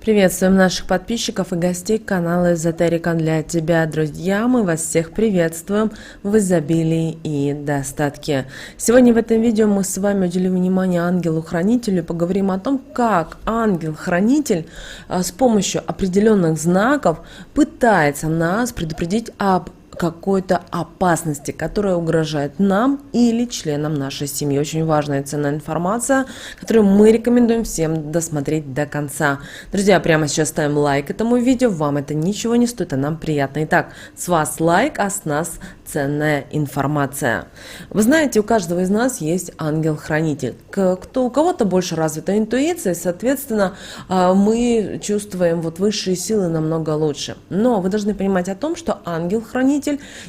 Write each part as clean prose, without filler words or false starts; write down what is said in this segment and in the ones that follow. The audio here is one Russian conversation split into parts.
Приветствуем наших подписчиков и гостей канала Эзотерика для тебя, друзья. Мы вас всех приветствуем в изобилии и достатке. Сегодня в этом видео мы с вами уделим внимание ангелу-хранителю и поговорим о том, как ангел-хранитель с помощью определенных знаков пытается нас предупредить об какой-то опасности, которая угрожает нам или членам нашей семьи. Очень важная и ценная информация, которую мы рекомендуем всем досмотреть до конца. Друзья, прямо сейчас ставим лайк этому видео. Вам это ничего не стоит, а нам приятно. Итак, с вас лайк, а с нас ценная информация. Вы знаете, у каждого из нас есть ангел-хранитель. У кого-то больше развита интуиция, соответственно, мы чувствуем высшие силы намного лучше. Но вы должны понимать о том, что ангел-хранитель,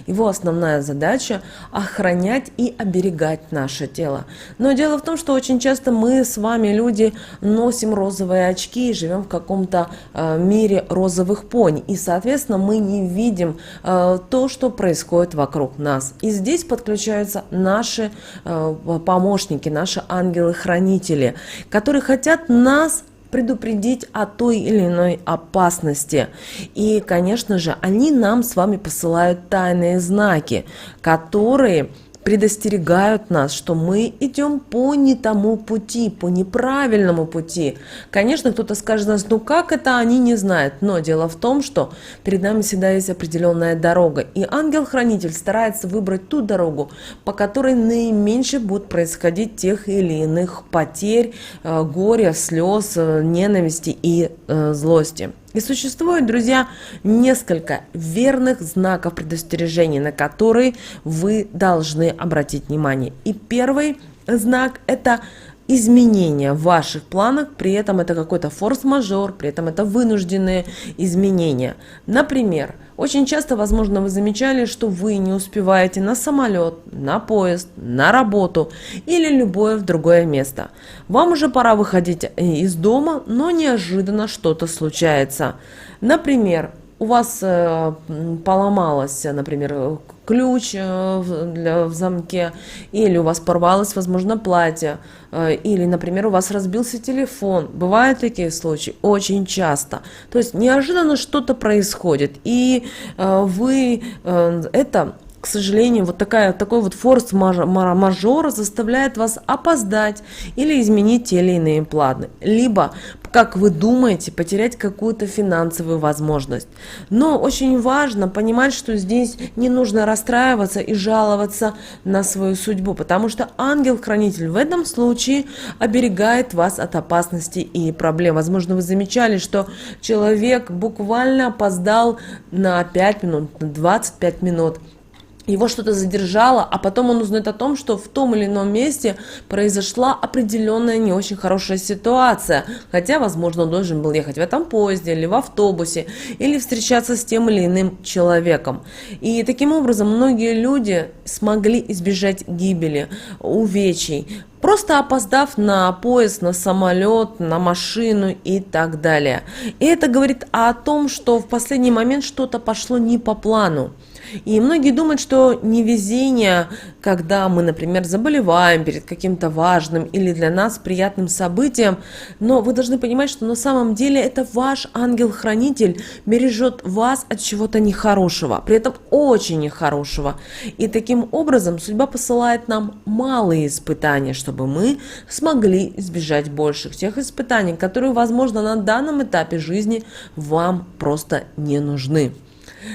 его основная задача – охранять и оберегать наше тело. Но дело в том, что очень часто мы с вами, люди, носим розовые очки и живем в каком-то мире розовых пони. И, соответственно, мы не видим то, что происходит вокруг нас. И здесь подключаются наши помощники, наши ангелы-хранители, которые хотят нас предупредить о той или иной опасности. И, конечно же, они нам с вами посылают тайные знаки, которые предостерегают нас, что мы идем по не тому пути, по неправильному пути. Конечно, кто-то скажет нас, ну как это, они не знают. Но дело в том, что перед нами всегда есть определенная дорога. И ангел-хранитель старается выбрать ту дорогу, по которой наименьше будет происходить тех или иных потерь, горя, слез, ненависти и злости. И существует, друзья, несколько верных знаков предостережения, на которые вы должны обратить внимание. И первый знак – это изменения в ваших планах, при этом это какой-то форс-мажор, при этом это вынужденные изменения. Например, очень часто, возможно, вы замечали, что вы не успеваете на самолет, на поезд, на работу или любое другое место. Вам уже пора выходить из дома, но неожиданно что-то случается. Например, у вас поломался, например, ключ в замке, или у вас порвалось, возможно, платье, или, например, у вас разбился телефон. Бывают такие случаи очень часто. То есть неожиданно что-то происходит, и вы это... К сожалению, такой форс-мажор заставляет вас опоздать или изменить те или иные планы. Либо, как вы думаете, потерять какую-то финансовую возможность. Но очень важно понимать, что здесь не нужно расстраиваться и жаловаться на свою судьбу, потому что ангел-хранитель в этом случае оберегает вас от опасности и проблем. Возможно, вы замечали, что человек буквально опоздал на 5 минут, на 25 минут. Его что-то задержало, а потом он узнает о том, что в том или ином месте произошла определенная не очень хорошая ситуация. Хотя, возможно, он должен был ехать в этом поезде или в автобусе, или встречаться с тем или иным человеком. И таким образом многие люди смогли избежать гибели, увечий, просто опоздав на поезд, на самолет, на машину и так далее. И это говорит о том, что в последний момент что-то пошло не по плану. И многие думают, что невезение, когда мы, например, заболеваем перед каким-то важным или для нас приятным событием, но вы должны понимать, что на самом деле это ваш ангел-хранитель бережет вас от чего-то нехорошего, при этом очень нехорошего. И таким образом судьба посылает нам малые испытания, чтобы мы смогли избежать больших тех испытаний, которые, возможно, на данном этапе жизни вам просто не нужны.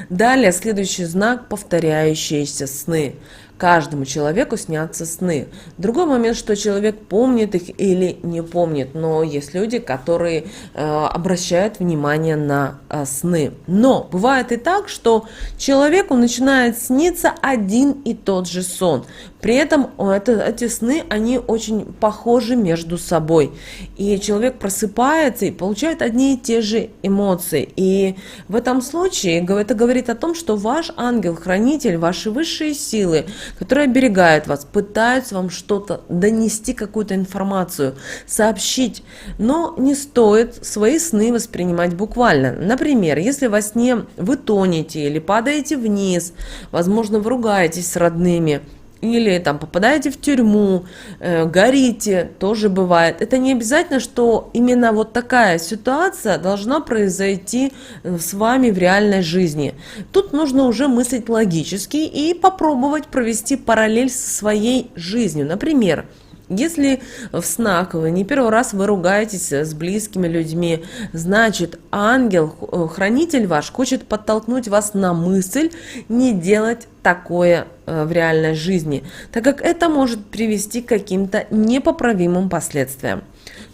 Далее, следующий знак – повторяющиеся сны. Каждому человеку снятся сны. Другой момент, что человек помнит их или не помнит, но есть люди, которые обращают внимание на сны. Но бывает и так, что человеку начинает сниться один и тот же сон. При этом эти сны, они очень похожи между собой. И человек просыпается и получает одни и те же эмоции. И в этом случае это говорит о том, что ваш ангел-хранитель, ваши высшие силы, которые оберегают вас, пытаются вам что-то донести, какую-то информацию, сообщить. Но не стоит свои сны воспринимать буквально. Например, если во сне вы тонете или падаете вниз, возможно, вы ругаетесь с родными, или там попадаете в тюрьму, горите, тоже бывает. Это не обязательно, что именно вот такая ситуация должна произойти с вами в реальной жизни. Тут нужно уже мыслить логически и попробовать провести параллель со своей жизнью. Например, если в снах вы не первый раз вы ругаетесь с близкими людьми, значит, ангел-хранитель ваш хочет подтолкнуть вас на мысль не делать такое в реальной жизни, так как это может привести к каким-то непоправимым последствиям.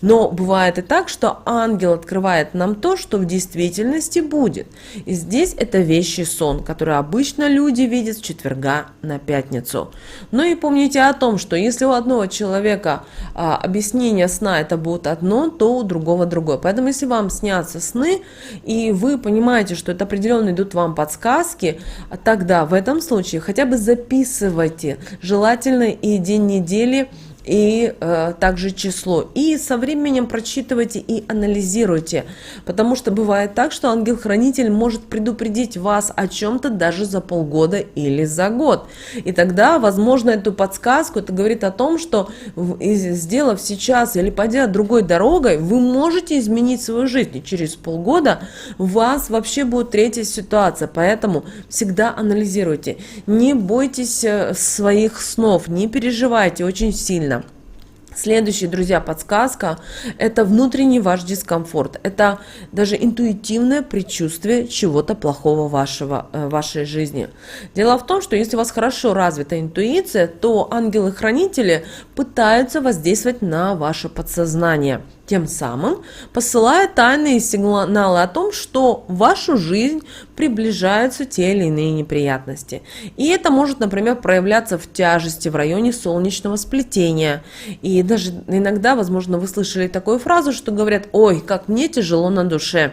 Но бывает и так, что ангел открывает нам то, что в действительности будет. И здесь это вещий сон, который обычно люди видят с четверга на пятницу. Ну и помните о том, что если у одного человека объяснение сна это будет одно, то у другого другое. Поэтому если вам снятся сны, и вы понимаете, что это определенно идут вам подсказки, тогда в этом случае хотя бы записывайте, желательно и день недели, и также число. И со временем прочитывайте и анализируйте. Потому что бывает так, что ангел-хранитель может предупредить вас о чем-то даже за полгода или за год. И тогда, возможно, эту подсказку, это говорит о том, что сделав сейчас или пойдя другой дорогой, вы можете изменить свою жизнь. И через полгода у вас вообще будет третья ситуация. Поэтому всегда анализируйте. Не бойтесь своих снов, не переживайте очень сильно. Следующая, друзья, подсказка – это внутренний ваш дискомфорт. Это даже интуитивное предчувствие чего-то плохого в вашей жизни. Дело в том, что если у вас хорошо развита интуиция, то ангелы-хранители пытаются воздействовать на ваше подсознание, тем самым посылая тайные сигналы о том, что в вашу жизнь приближаются те или иные неприятности. И это может, например, проявляться в тяжести в районе солнечного сплетения. И даже иногда, возможно, вы слышали такую фразу, что говорят: «Ой, как мне тяжело на душе».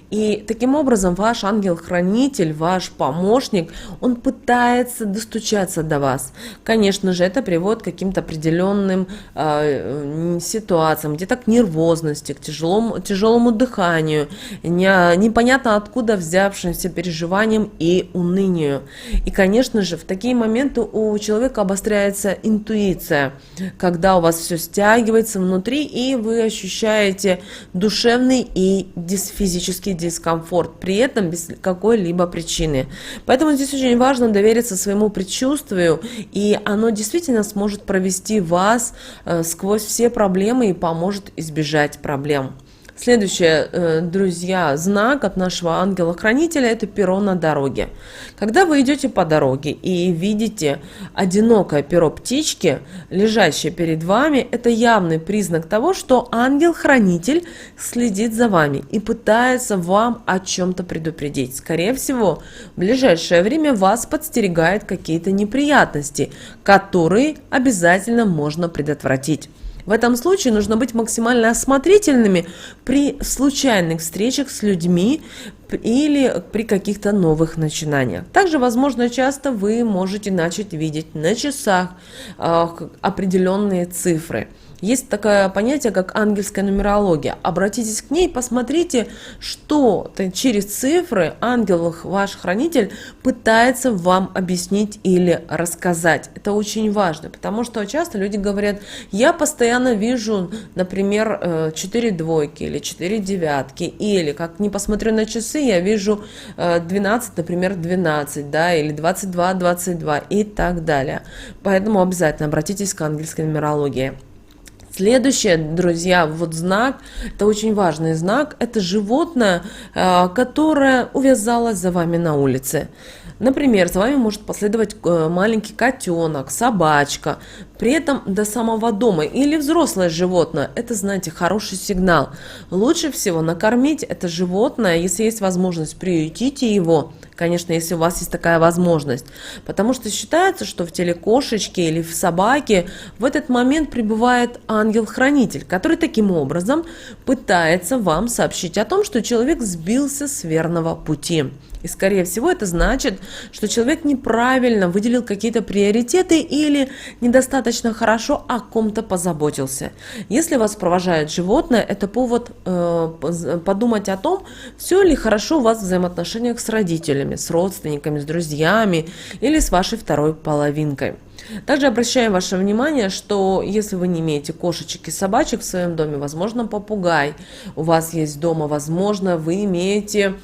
И таким образом ваш ангел-хранитель, ваш помощник, он пытается достучаться до вас. Конечно же, это приводит к каким-то определенным ситуациям, где-то к нервозности, к тяжелому дыханию, непонятно откуда взявшимся переживаниям и унынию. И, конечно же, в такие моменты у человека обостряется интуиция, когда у вас все стягивается внутри, и вы ощущаете душевный и физический дискомфорт, при этом без какой-либо причины. Поэтому здесь очень важно довериться своему предчувствию, и оно действительно сможет провести вас сквозь все проблемы и поможет избежать проблем. Следующий, друзья, знак от нашего ангела-хранителя – это перо на дороге. Когда вы идете по дороге и видите одинокое перо птички, лежащее перед вами, это явный признак того, что ангел-хранитель следит за вами и пытается вам о чем-то предупредить. Скорее всего, в ближайшее время вас подстерегают какие-то неприятности, которые обязательно можно предотвратить. В этом случае нужно быть максимально осмотрительными при случайных встречах с людьми или при каких-то новых начинаниях. Также, возможно, часто вы можете начать видеть на часах определенные цифры. Есть такое понятие, как ангельская нумерология. Обратитесь к ней, посмотрите, что через цифры ангел, ваш хранитель, пытается вам объяснить или рассказать. Это очень важно, потому что часто люди говорят: я постоянно вижу, например, 4 двойки или 4 девятки, или, как не посмотрю на часы, я вижу 12, например, 12, да, или 22, 22 и так далее. Поэтому обязательно обратитесь к ангельской нумерологии. Следующее, друзья, вот знак, это очень важный знак, это животное, которое увязалось за вами на улице. Например, за вами может последовать маленький котенок, собачка, при этом до самого дома, или взрослое животное. Это, знаете, хороший сигнал. Лучше всего накормить это животное, если есть возможность, приютите его, конечно, если у вас есть такая возможность. Потому что считается, что в теле кошечки или в собаке в этот момент пребывает ангел-хранитель, который таким образом пытается вам сообщить о том, что человек сбился с верного пути. И, скорее всего, это значит, что человек неправильно выделил какие-то приоритеты или недостаточно хорошо о ком-то позаботился. Если вас провожает животное, это повод подумать о том, все ли хорошо у вас в взаимоотношениях с родителями, с родственниками, с друзьями или с вашей второй половинкой. Также обращаю ваше внимание, что если вы не имеете кошечек и собачек в своем доме, возможно, попугай у вас есть дома, возможно, вы имеете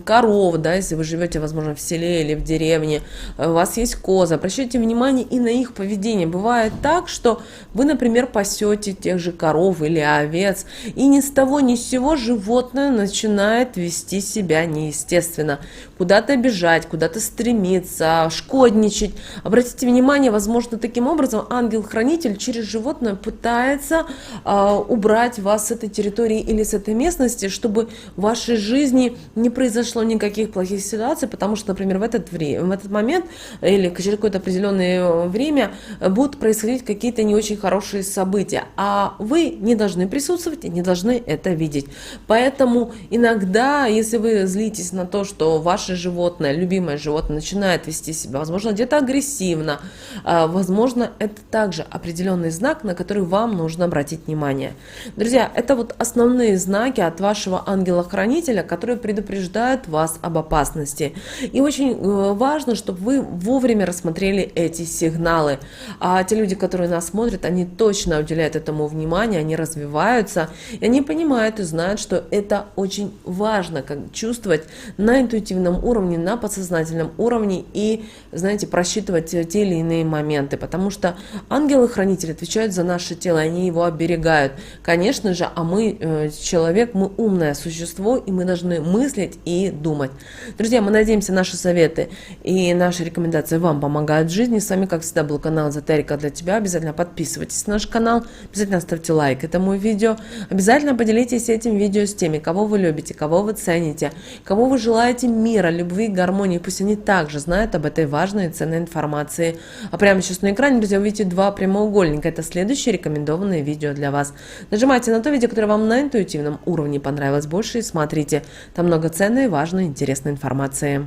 коров, да, если вы живете, возможно, в селе или в деревне, у вас есть козы, обращайте внимание и на их поведение. Бывает так, что вы, например, пасете тех же коров или овец, и ни с того ни с сего животное начинает вести себя неестественно, куда-то бежать, куда-то стремиться, шкодничать. Обратите внимание, возможно, таким образом ангел-хранитель через животное пытается убрать вас с этой территории или с этой местности, чтобы в вашей жизни не произошло никаких плохих ситуаций, потому что, например, в этот момент или через какое-то определенное время будут происходить какие-то не очень хорошие события, а вы не должны присутствовать и не должны это видеть. Поэтому иногда, если вы злитесь на то, что ваше животное, любимое животное начинает вести себя, возможно, где-то агрессивно, возможно, это также определенный знак, на который вам нужно обратить внимание. Друзья, это вот основные знаки от вашего ангела-хранителя, которые предупреждают вас об опасности. И очень важно, чтобы вы вовремя рассмотрели эти сигналы. А те люди, которые нас смотрят, они точно уделяют этому внимание, они развиваются, и они понимают и знают, что это очень важно, как чувствовать на интуитивном уровне, на подсознательном уровне и, знаете, просчитывать те или иные моменты, потому что ангелы-хранители отвечают за наше тело, они его оберегают. Конечно же, а мы, человек, мы умное существо, и мы должны мыслить и думать. Друзья, мы надеемся, наши советы и наши рекомендации вам помогают в жизни. С вами, как всегда, был канал Эзотерика для тебя. Обязательно подписывайтесь на наш канал, обязательно ставьте лайк этому видео, обязательно поделитесь этим видео с теми, кого вы любите, кого вы цените, кого вы желаете мира, любви, гармонии. Пусть они также знают об этой важной и ценной информации. А прямо сейчас на экране, друзья, вы видите два прямоугольника. Это следующее рекомендованное видео для вас. Нажимайте на то видео, которое вам на интуитивном уровне понравилось больше, и смотрите. Там много ценной, важной, интересной информации.